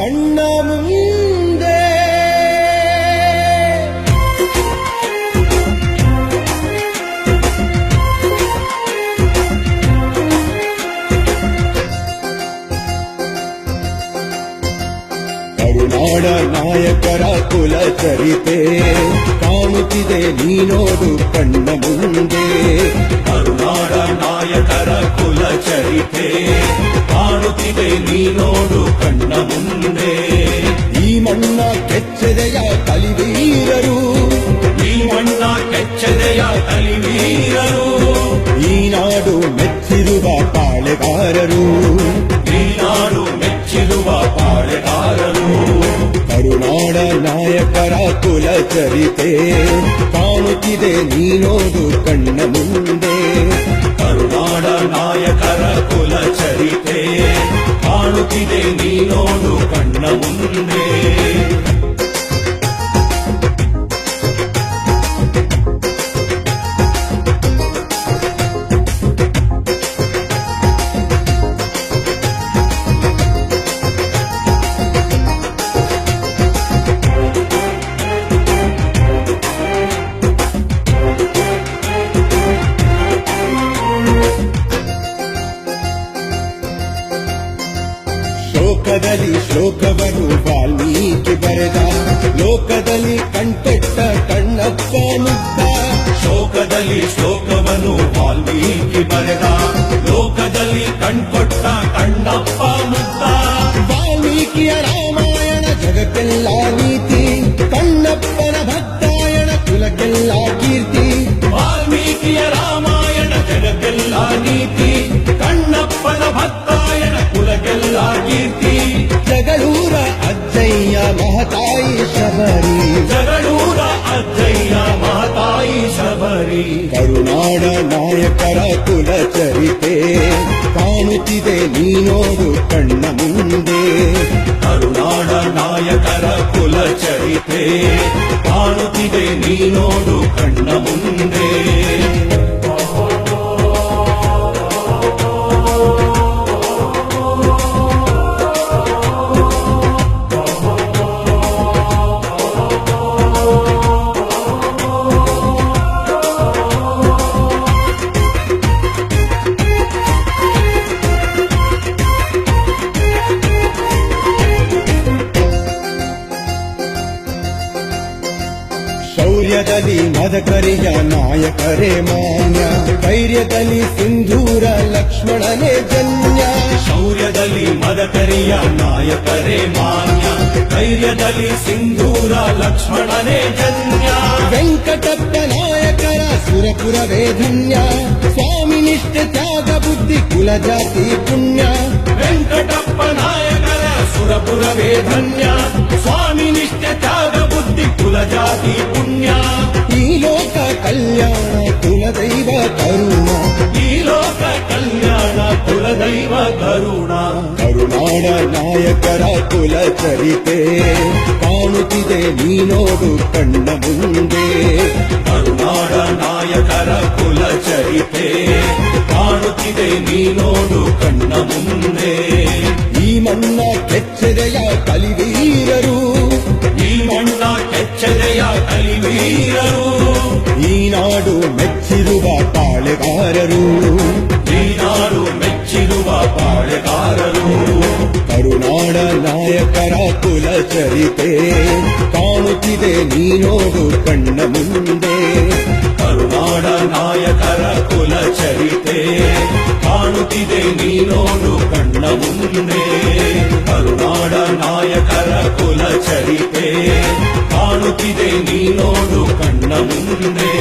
ಕಣ್ಣ ಮುಂದೆ ಕರುನಾಡ ನಾಯಕರ ಕುಲ ಚರಿತೆ ಕಾಣುತ್ತಿದೆ ನೀನೋಡು ಕಣ್ಣ ಮುಂದೆ. ಕರುನಾಡ ನಾಯಕರ ಕುಲ ಚರಿತೆ ಕಾಣುತ್ತಿದೆ ನೀನೋಡು ಕಣ್ಣ ಮುಂದೆ. ಈ ಮಣ್ಣ ಕೆಚ್ಚೆದೆಯ ಕಲಿವೀರರು, ಈ ಮಣ್ಣ ಕೆಚ್ಚೆದೆಯ ಕಲಿವೀರರು, ಈ ನಾಡು ಮೆಚ್ಚಿರುವ ಪಾಳೆಗಾರರು, ಈ ನಾಡು ಮೆಚ್ಚಿರುವ ಪಾಳೆಗಾರರು. ಕರುನಾಡ ನಾಯಕರ ಕುಲ ಚರಿತೆ ಕಾಣುತ್ತಿದೆ ನೀನೋಡು ಕಣ್ಣ ಮುಂದೆ. ಕರುನಾಡ ನಾಯಕರ ಕುಲ ಚರಿತೆ ಕಾಣುತ್ತಿದೆ ನೀನೋಡು ಕಣ್ಣ ಮುಂದೆ. ಲೋಕದಲ್ಲಿ ಶ್ಲೋಕವನ್ನು ವಾಲ್ಮೀಕಿ ಬರೆದ, ಲೋಕದಲ್ಲಿ ಕಣ್ಪೆಟ್ಟ ಕಣ್ಣಪ್ಪ ಮುದ್ದ. ಶೋಕದಲ್ಲಿ ಶ್ಲೋಕವನ್ನು ವಾಲ್ಮೀಕಿ ಬರೆದ, ಲೋಕದಲ್ಲಿ ಕಣ್ಕೊಟ್ಟ ಕಣ್ಣಪ್ಪ ಮುದ್ದ. ವಾಲ್ಮೀಕಿಯ ರಾಮಾಯಣ ಜಗಕ್ಕೆಲ್ಲ ನೀತಿ, ಕಣ್ಣಪ್ಪನ ಭಕ್ತಾಯಣ ಕುಲಕ್ಕೆಲ್ಲ ಕೀರ್ತಿ. ವಾಲ್ಮೀಕಿಯ ರಾಮಾಯಣ ಜಗಕ್ಕೆಲ್ಲ ನೀತಿ, ಕಣ್ಣಪ್ಪನ ಭಕ್ತಾಯಣ ಕುಲಕ್ಕೆಲ್ಲ ಕೀರ್ತಿ. ಜಗಳೂರ ಅಜ್ಜಯ್ಯ ಮಹತಾಯಿ ಶಬರಿ, ಜಗಳೂರ ಅಜ್ಜಯ್ಯ ಮಹತಾಯಿ ಶಬರಿ. ಕರುನಾಡ ನಾಯಕರ ಕುಲ ಚರಿತೆ ಕಾಣುತ್ತಿದೆ ನೀನೋಡು ಕಣ್ಣ ಮುಂದೆ. ಕರುನಾಡ ನಾಯಕರ ಕುಲ ಚರಿತೆ ಕಾಣುತ್ತಿದೆ ನೀನೋಡು ಕಣ್ಣ ಮುಂದೆ. ಶೌರ್ಯದಲ್ಲಿ ಮದಕರಿಯ ನಾಯಕರೇ ಮಾನ್ಯ, ಧೈರ್ಯದಲ್ಲಿ ಸಿಂಧೂರ ಲಕ್ಷ್ಮಣನೇ ಜನ್ಯ. ಶೌರ್ಯದಲ್ಲಿ ಮದಕರಿಯ ನಾಯಕರೇ ಮಾನ್ಯ, ಧೈರ್ಯದಲ್ಲಿ ಸಿಂಧೂರ ಲಕ್ಷ್ಮಣನೇ ಜನ್ಯ. ವೆಂಕಟಪ್ಪ ನಾಯಕರ ಸುರಪುರವೇ ಧನ್ಯ, ಸ್ವಾಮಿ ನಿಷ್ಠೆ ತ್ಯಾಗ ಬುದ್ಧಿ ಕುಲ ಜಾತಿ ಪುಣ್ಯ. ವೆಂಕಟಪ್ಪ ನಾಯಕರ ಸುರಪುರವೇ ಧನ್ಯ, ಸ್ವಾಮಿ ನಿಷ್ಠೆ ತ್ಯಾಗ ಬುದ್ಧಿ ಕುಲ ಜಾತಿ ಪುಣ್ಯ. ಈ ಲೋಕ ಕಲ್ಯಾಣ ಕುಲದೈವ ಕರುಣ, ಈ ಲೋಕ ಕಲ್ಯಾಣ ಕುಲದೈವ ಕರುಣ. ಕರುನಾಡ ನಾಯಕರ ಕುಲ ಚರಿತೆ ಕಾಣುತ್ತಿದೆ ನೀನೋಡು ಕಣ್ಣ ಮುಂದೆ. ಕರುನಾಡ ನಾಯಕರ ಕುಲ ಚರಿತೆ ಕಾಣುತ್ತಿದೆ ನೀನೋಡು ಕಣ್ಣ ಮುಂದೆ. ಈ ಮಣ್ಣ ಕೆಚ್ಚೆದೆಯ ಕಲಿವೀರರು, ಈ ಮಣ್ಣ ಕೆಚ್ಚೆದೆಯ ಕಲಿವೀರರು, ಈ ನಾಡು ಮೆಚ್ಚಿರುವ ಪಾಳೆಗಾರರು, ಈ ನಾಡು ಮೆಚ್ಚಿರುವ ಪಾಳೆಗಾರರು. ಕರುನಾಡ ನಾಯಕರ ಕುಲ ಚರಿತೆ ಕಾಣುತ್ತಿದೆ ನೀನೋಡು ಕಣ್ಣ ಮುಂದೆ. ಕರುನಾಡ ನಾಯಕರ ಕುಲ ಚರಿತೆ ಕಾಣುತ್ತಿದೆ ನೀನೋಡು ಕಣ್ಣ ಮುಂದೆ. ಕರುನಾಡ ನಾಯಕರ ಕುಲ ಚರಿತೆ ಕಾಣುತ್ತಿದೆ ನೀನೋಡು ಕಣ್ಣ ಮುಂದೆ.